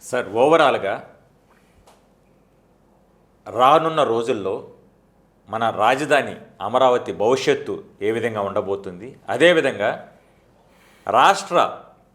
Sir, ఓవరాల్గా రానున్న రోజుల్లో మన రాజధాని అమరావతి భవిష్యత్తు ఏ విధంగా ఉండబోతుంది, అదేవిధంగా రాష్ట్ర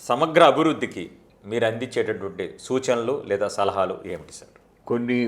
సమగ్ర అభివృద్ధికి మీరు అందించేటటువంటి సూచనలు లేదా సలహాలు ఏమిటి సార్? కొన్ని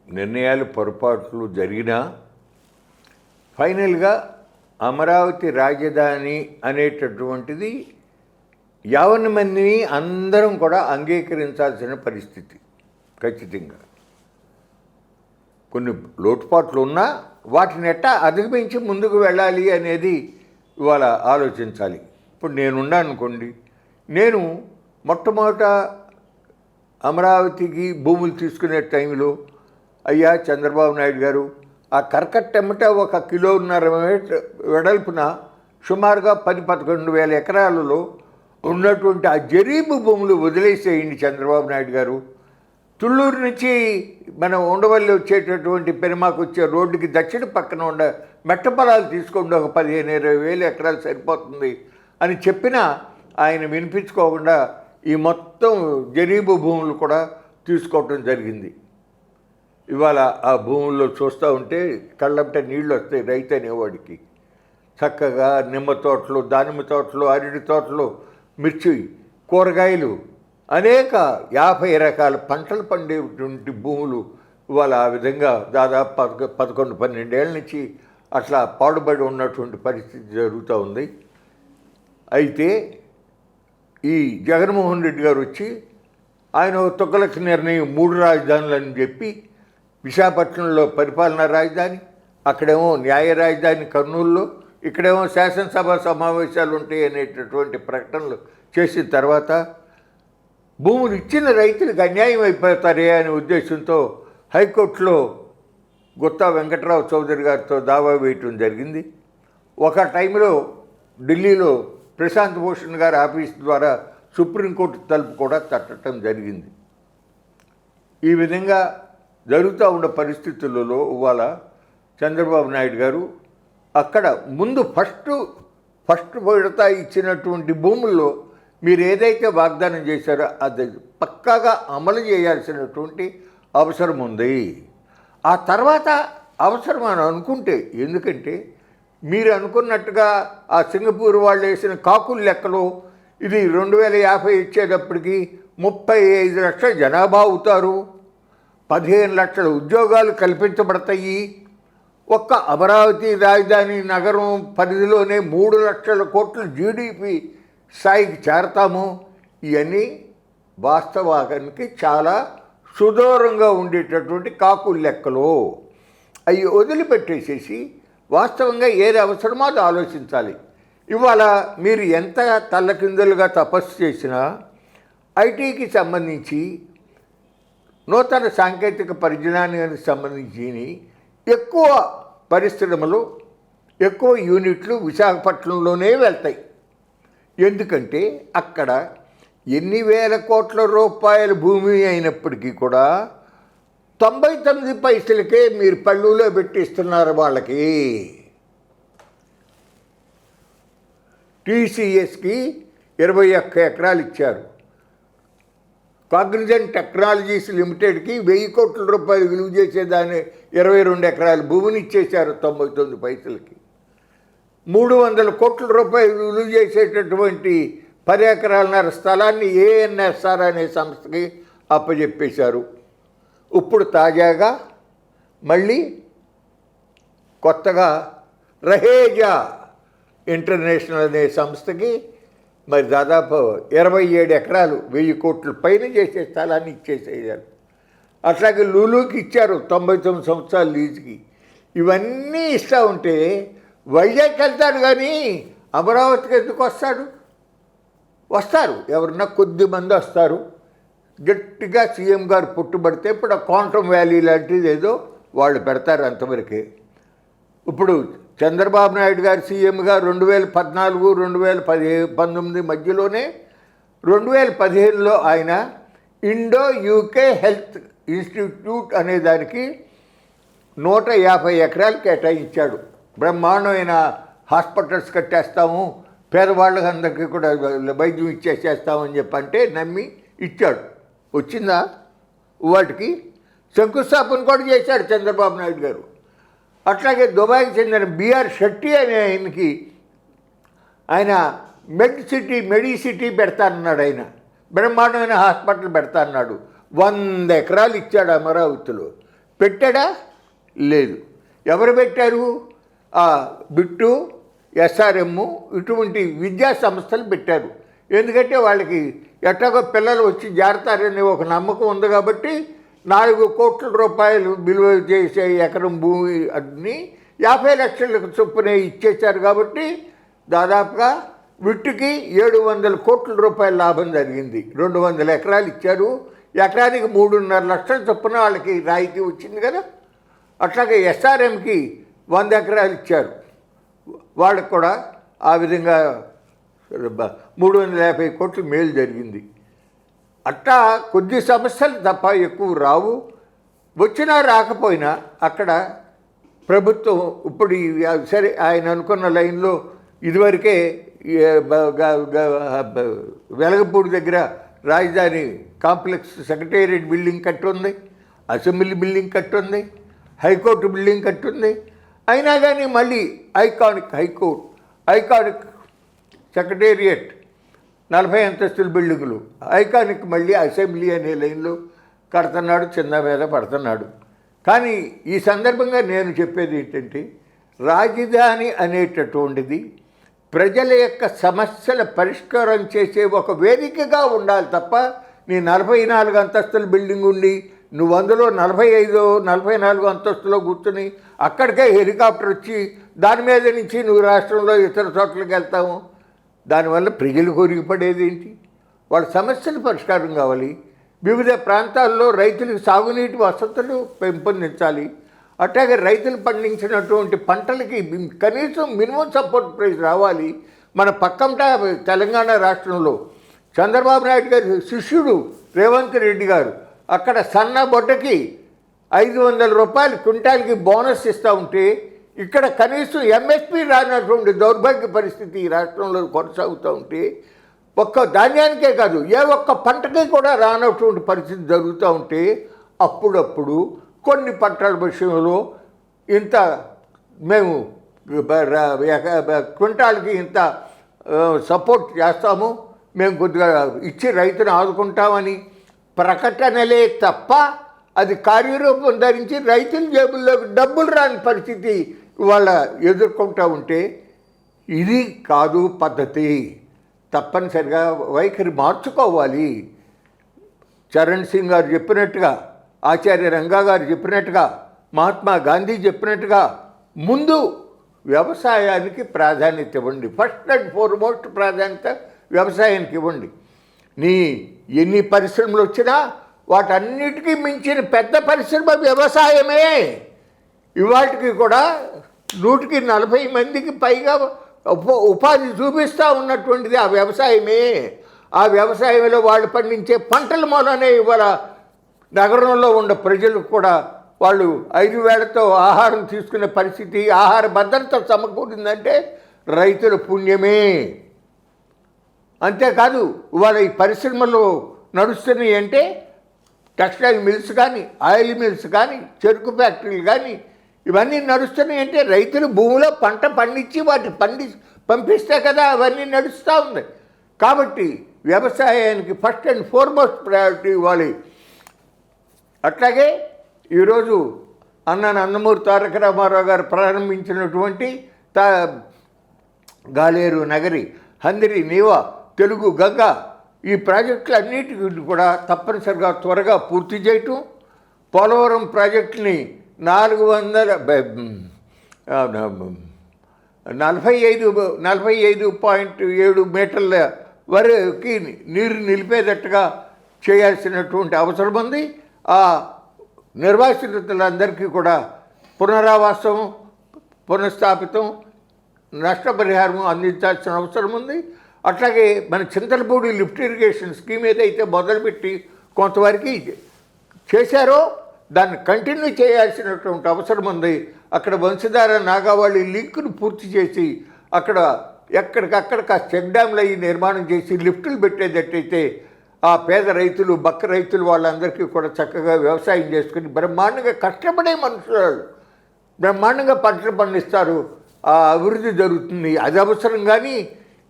నిర్ణయాలు పొరపాట్లు జరిగినా ఫైనల్గా అమరావతి రాజధాని అనేటటువంటిది యావన్ మందిని అందరం కూడా అంగీకరించాల్సిన పరిస్థితి. ఖచ్చితంగా కొన్ని లోటుపాట్లు ఉన్నా వాటిని ఎట్టా అధిగమించి ముందుకు వెళ్ళాలి అనేది ఇవాళ ఆలోచించాలి. ఇప్పుడు నేనున్నాను అనుకోండి, నేను మొట్టమొదట అమరావతికి భూములు తీసుకునే టైంలో అయ్యా చంద్రబాబు నాయుడు గారు ఆ కరకట్టెమ్మట 1.5 కిలోమీటర్ వెడల్పున సుమారుగా 10-11 వేల ఎకరాలలో ఉన్నటువంటి ఆ జరీబు భూములు వదిలేసేయండి చంద్రబాబు నాయుడు గారు. తుళ్ళూరు నుంచి మనం ఉండవల్లి వచ్చేటటువంటి పెరుమాకు వచ్చే రోడ్డుకి దక్షిణ పక్కన ఉండ మెట్ట పొలాలు తీసుకోండి, ఒక 15-20 వేల ఎకరాలు సరిపోతుంది అని చెప్పినా ఆయన వినిపించుకోకుండా ఈ మొత్తం జరీబు భూములు కూడా తీసుకోవటం జరిగింది. ఇవాళ ఆ భూముల్లో చూస్తూ ఉంటే కళ్ళంటే నీళ్ళు వస్తాయి రైతు అనేవాడికి. చక్కగా నిమ్మ తోటలు, దానిమ్మ తోటలు, అరటి తోటలు, మిర్చి, కూరగాయలు, అనేక 50 రకాల పంటలు పండేటువంటి భూములు ఇవాళ ఆ విధంగా దాదాపు 11-12 ఏళ్ళ నుంచి అట్లా పాడుబడి ఉన్నటువంటి పరిస్థితి జరుగుతూ ఉంది. అయితే ఈ జగన్మోహన్ రెడ్డి గారు వచ్చి ఆయన తొక్కలకి నిర్ణయం 3 రాజధానులు అని చెప్పి విశాఖపట్నంలో పరిపాలనా రాజధాని, అక్కడేమో న్యాయ రాజధాని కర్నూలులో, ఇక్కడేమో శాసనసభ సమావేశాలు ఉంటాయి అనేటటువంటి ప్రకటనలు చేసిన తర్వాత భూములు ఇచ్చిన రైతులకు అన్యాయం అయిపోతారే అనే ఉద్దేశంతో హైకోర్టులో గుత్తా వెంకట్రావు చౌదరి గారితో దావా వేయటం జరిగింది. ఒక టైంలో ఢిల్లీలో ప్రశాంత్ భూషణ్ గారి ఆఫీస్ ద్వారా సుప్రీంకోర్టు తలుపు కూడా తట్టడం జరిగింది. ఈ విధంగా జరుగుతూ ఉన్న పరిస్థితులలో ఇవాళ చంద్రబాబు నాయుడు గారు అక్కడ ముందు ఫస్ట్ విడత ఇచ్చినటువంటి భూముల్లో మీరు ఏదైతే వాగ్దానం చేశారో అది పక్కాగా అమలు చేయాల్సినటువంటి అవసరం ఉంది. ఆ తర్వాత అవసరం అని అనుకుంటే, ఎందుకంటే మీరు అనుకున్నట్టుగా ఆ సింగపూర్ వాళ్ళు వేసిన కాకుల లెక్కలో ఇది 2050 ఇచ్చేటప్పటికి 35 లక్షల జనాభా అవుతారు, 15 లక్షల ఉద్యోగాలు కల్పించబడతాయి, ఒక్క అమరావతి రాజధాని నగరం పరిధిలోనే 3 లక్షల కోట్ల జీడిపి స్థాయికి చేరతాము. ఇవన్నీ వాస్తవానికి చాలా సుదూరంగా ఉండేటటువంటి కాకుల లెక్కలు. అవి వదిలిపెట్టేసేసి వాస్తవంగా ఏది అవసరమో అది ఆలోచించాలి. ఇవాళ మీరు ఎంత తల్లకిందులుగా తపస్సు చేసినా ఐటీకి సంబంధించి నూతన సాంకేతిక పరిజ్ఞానానికి సంబంధించి ఎక్కువ పరిశ్రమలు, ఎక్కువ యూనిట్లు విశాఖపట్నంలోనే వెళ్తాయి. ఎందుకంటే అక్కడ ఎన్ని వేల కోట్ల రూపాయల భూమి అయినప్పటికీ కూడా 99 పైసలకే మీరు పళ్ళులో పెట్టిస్తున్నారు వాళ్ళకి. టీసీఎస్కి 21 ఎకరాలు ఇచ్చారు, కాగ్నిజెంట్ టెక్నాలజీస్ లిమిటెడ్కి 1000 కోట్ల రూపాయలు విలువ చేసేదాన్ని 22 ఎకరాల భూమిని ఇచ్చేశారు 99 పైసలకి. 300 కోట్ల రూపాయలు విలువ చేసేటటువంటి 10 ఎకరాలన్నర స్థలాన్ని ఏఎన్ఎస్ఆర్ అనే సంస్థకి అప్పచెప్పేశారు. ఇప్పుడు తాజాగా మళ్ళీ కొత్తగా రహేజా ఇంటర్నేషనల్ అనే సంస్థకి మరి దాదాపు 27 ఎకరాలు 1000 కోట్ల పైన చేసే స్థలాన్ని ఇచ్చేసేయారు. అట్లాగే లూలుకి ఇచ్చారు 99 సంవత్సరాల లీజుకి. ఇవన్నీ ఇస్తూ ఉంటే వైజాగ్ వెళ్తాడు కానీ అమరావతికి ఎందుకు వస్తాడు? వస్తారు, ఎవరన్నా కొద్దిమంది వస్తారు. గట్టిగా సీఎం గారు పుట్టుబడితే ఇప్పుడు ఆ క్వాంటమ్ వ్యాలీ లాంటిది ఏదో వాళ్ళు పెడతారు అంతవరకే. ఇప్పుడు చంద్రబాబు నాయుడు గారు సీఎంగా 2014, 2019 మధ్యలోనే 2015లో ఆయన ఇండో యూకే హెల్త్ ఇన్స్టిట్యూట్ అనే దానికి 150 ఎకరాలు కేటాయించాడు. బ్రహ్మాండమైన హాస్పిటల్స్ కట్టేస్తాము, పేదవాళ్ళకి అందరికీ కూడా వైద్యం ఇచ్చేసేస్తామని చెప్పంటే నమ్మి ఇచ్చాడు. వచ్చిందా? వాటికి శంకుస్థాపన కూడా చేశాడు చంద్రబాబు నాయుడు గారు. అట్లాగే దుబాయ్కి చెందిన బిఆర్ షెట్టి అనే ఆయనకి ఆయన మెడిసిటీ పెడతానన్నాడు. ఆయన బ్రహ్మాండమైన హాస్పిటల్ పెడతానన్నాడు. 100 ఎకరాలు ఇచ్చాడు అమరావతిలో. పెట్టాడా? లేదు. ఎవరు పెట్టారు? బిట్టు, ఎస్ఆర్ఎం ఇటువంటి విద్యా సంస్థలు పెట్టారు. ఎందుకంటే వాళ్ళకి ఎట్లాగో పిల్లలు వచ్చి జారుతారనే ఒక నమ్మకం ఉంది కాబట్టి 4 కోట్ల రూపాయలు విలువ చేసే ఎకరం భూమి అన్ని 50 లక్షలకు చొప్పున ఇచ్చేశారు. కాబట్టి దాదాపుగా విట్టుకి 700 కోట్ల రూపాయల లాభం జరిగింది. 200 ఎకరాలు ఇచ్చారు. ఎకరానికి 3.5 లక్షల చొప్పున వాళ్ళకి రాయితీ వచ్చింది కదా. అట్లాగే ఎస్ఆర్ఎంకి 100 ఎకరాలు ఇచ్చారు. వాళ్ళకు కూడా ఆ విధంగా 350 కోట్ల మేలు జరిగింది. అట్టా కొద్ది సమస్యలు తప్ప ఎక్కువ రావు. వచ్చినా రాకపోయినా అక్కడ ప్రభుత్వం ఇప్పుడు సరే ఆయన అనుకున్న లైన్లో ఇదివరకే వెలగపూడి దగ్గర రాజధాని కాంప్లెక్స్ సెక్రటేరియట్ బిల్డింగ్ కట్టుంది, అసెంబ్లీ బిల్డింగ్ కట్టుంది, హైకోర్టు బిల్డింగ్ కట్టుంది. అయినా కానీ మళ్ళీ ఐకానిక్ సెక్రటేరియట్ 40 అంతస్తుల బిల్డింగులు, ఐకానిక్ మళ్ళీ అసెంబ్లీ అనే లైన్లో కడుతున్నాడు, చిన్న మీద పడుతున్నాడు. కానీ ఈ సందర్భంగా నేను చెప్పేది ఏంటంటే రాజధాని అనేటటువంటిది ప్రజల యొక్క సమస్యల పరిష్కారం చేసే ఒక వేదికగా ఉండాలి తప్ప నీ 44 అంతస్తుల బిల్డింగ్ ఉండి నువ్వు అందులో 44 అంతస్తులో కూర్చుని అక్కడికే హెలికాప్టర్ వచ్చి దాని మీద నుంచి నువ్వు రాష్ట్రంలో ఇతర చోట్లకి వెళ్తావు. దానివల్ల ప్రజలు కొరిగిపడేది ఏంటి? వాళ్ళ సమస్యలు పరిష్కారం కావాలి. వివిధ ప్రాంతాల్లో రైతులకు సాగునీటి వసతులు పెంపొందించాలి. అట్లాగే రైతులు పండించినటువంటి పంటలకి కనీసం మినిమం సపోర్ట్ ప్రైస్ రావాలి. మన పక్కంట తెలంగాణ రాష్ట్రంలో చంద్రబాబు నాయుడు గారి శిష్యుడు రేవంత్ రెడ్డి గారు అక్కడ సన్న బొడ్డకి 500 రూపాయలు క్వింటాల్కి బోనస్ ఇస్తూ ఉంటే ఇక్కడ కనీసం ఎంఎస్పీ రానటువంటి దౌర్భాగ్య పరిస్థితి ఈ రాష్ట్రంలో కొనసాగుతూ ఉంటే ఒక్క ధాన్యానికే కాదు ఏ ఒక్క పంటకి కూడా రానటువంటి పరిస్థితి జరుగుతూ ఉంటే అప్పుడప్పుడు కొన్ని పంటల విషయంలో ఇంత మేము క్వింటాల్కి ఇంత సపోర్ట్ చేస్తాము, మేము కొద్దిగా ఇచ్చి రైతును ఆదుకుంటామని ప్రకటనలే తప్ప అది కార్యరూపం ధరించి రైతుల జేబుల్లోకి డబ్బులు రాని పరిస్థితి ఇవాళ ఎదుర్కొంటూ ఉంటే ఇది కాదు పద్ధతి. తప్పనిసరిగా వైఖరి మార్చుకోవాలి. చరణ్ సింగ్ గారు చెప్పినట్టుగా, ఆచార్య రంగా గారు చెప్పినట్టుగా, మహాత్మా గాంధీ చెప్పినట్టుగా ముందు వ్యవసాయానికి ప్రాధాన్యత ఇవ్వండి. ఫస్ట్ అండ్ ఫార్మోస్ట్ ప్రాధాన్యత వ్యవసాయానికి ఇవ్వండి. నీ ఎన్ని పరిశ్రమలు వచ్చినా వాటన్నిటికీ మించిన పెద్ద పరిశ్రమ వ్యవసాయమే. ఇవాటికి కూడా 140 మందికి పైగా ఉపాధి చూపిస్తూ ఉన్నటువంటిది ఆ వ్యవసాయమే. ఆ వ్యవసాయంలో వాళ్ళు పండించే పంటల మూలనే ఇవాళ నగరంలో ఉన్న ప్రజలకు కూడా వాళ్ళు 5 వేళతో ఆహారం తీసుకునే పరిస్థితి, ఆహార భద్రత సమకూరిందంటే రైతుల పుణ్యమే. అంతేకాదు ఇవాళ ఈ పరిశ్రమలు నడుస్తున్నాయి అంటే టెక్స్టైల్ మిల్స్ కానీ, ఆయిల్ మిల్స్ కానీ, చెరుకు ఫ్యాక్టరీలు కానీ ఇవన్నీ నడుస్తున్నాయి అంటే రైతులు భూమిలో పంట పండించి పంపిస్తే కదా అవన్నీ నడుస్తూ ఉన్నాయి. కాబట్టి వ్యవసాయానికి ఫస్ట్ అండ్ ఫార్మోస్ట్ ప్రయారిటీ ఇవ్వాలి. అట్లాగే ఈరోజు నందమూరి తారక రామారావు గారు ప్రారంభించినటువంటి గాలేరు నగరి, హందిరి నీవా, తెలుగు గంగ ఈ ప్రాజెక్టులన్నిటికీ కూడా తప్పనిసరిగా త్వరగా పూర్తి చేయటం, పోలవరం ప్రాజెక్టుని 45.7 మీటర్ల వరకు నీరు నిలిపేటట్టుగా చేయాల్సినటువంటి అవసరం ఉంది. ఆ నిర్వాసితులందరికీ కూడా పునరావాసం, పునఃస్థాపితం, నష్టపరిహారం అందించాల్సిన అవసరం ఉంది. అట్లాగే మన చింతలపూడి లిఫ్ట్ ఇరిగేషన్ స్కీమ్ ఏదైతే మొదలుపెట్టి కొంతవరకు చేశారో దాన్ని కంటిన్యూ చేయాల్సినటువంటి అవసరం ఉంది. అక్కడ వంశధార నాగావళి లింకును పూర్తి చేసి అక్కడ ఎక్కడికక్కడ చెక్ డ్యామ్లు అయ్యి నిర్మాణం చేసి లిఫ్టులు పెట్టేటట్టయితే ఆ పేద రైతులు బక్క రైతులు వాళ్ళందరికీ కూడా చక్కగా వ్యవసాయం చేసుకుని బ్రహ్మాండంగా కష్టపడే మనుషులు బ్రహ్మాండంగా పంటలు పండిస్తారు, ఆ అభివృద్ధి జరుగుతుంది. అది అవసరం. కానీ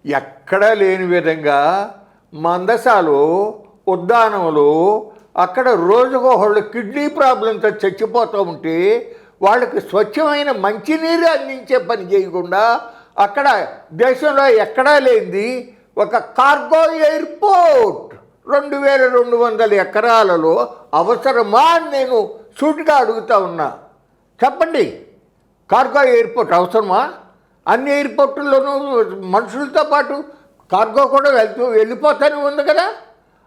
ఎక్కడా లేని విధంగా మందసాలో ఉద్దానంలో అక్కడ రోజుకోహళ్ళు కిడ్నీ ప్రాబ్లంతో చచ్చిపోతూ ఉంటే వాళ్ళకి స్వచ్ఛమైన మంచినీరు అందించే పని చేయకుండా అక్కడ దేశంలో ఎక్కడా లేనిది ఒక కార్గో ఎయిర్పోర్ట్ 2200 ఎకరాలలో అవసరమా అని నేను సూటిగా అడుగుతా ఉన్నా. చెప్పండి, కార్గో ఎయిర్పోర్ట్ అవసరమా? అన్ని ఎయిర్పోర్టుల్లోనూ మనుషులతో పాటు కార్గో కూడా వెళ్ళిపోతూనే ఉంది కదా.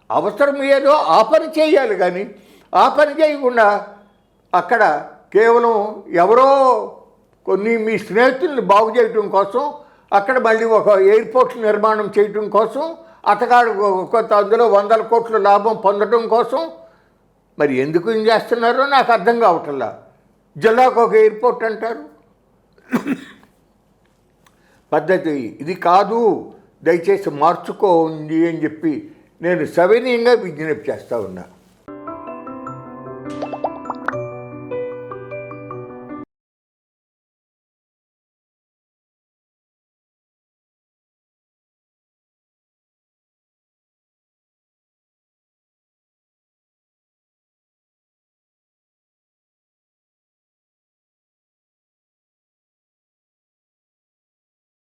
అవసరం ఏదో ఆ పని చేయాలి. కానీ ఆ పని చేయకుండా అక్కడ కేవలం ఎవరో కొన్ని మీ స్నేహితుల్ని బాగు చేయటం కోసం అక్కడ మళ్ళీ ఒక ఎయిర్పోర్ట్ నిర్మాణం చేయటం కోసం అతగాడు కొంత అందులో 100 కోట్ల లాభం పొందడం కోసం మరి ఎందుకు ఏం చేస్తున్నారో నాకు అర్థం కావట్లా. జిల్లాకు ఒక ఎయిర్పోర్ట్ అంటారు. పద్ధతి ఇది కాదు, దయచేసి మార్చుకోండి అని చెప్పి నేను సవినయంగా విజ్ఞప్తి చేస్తూ ఉన్నా.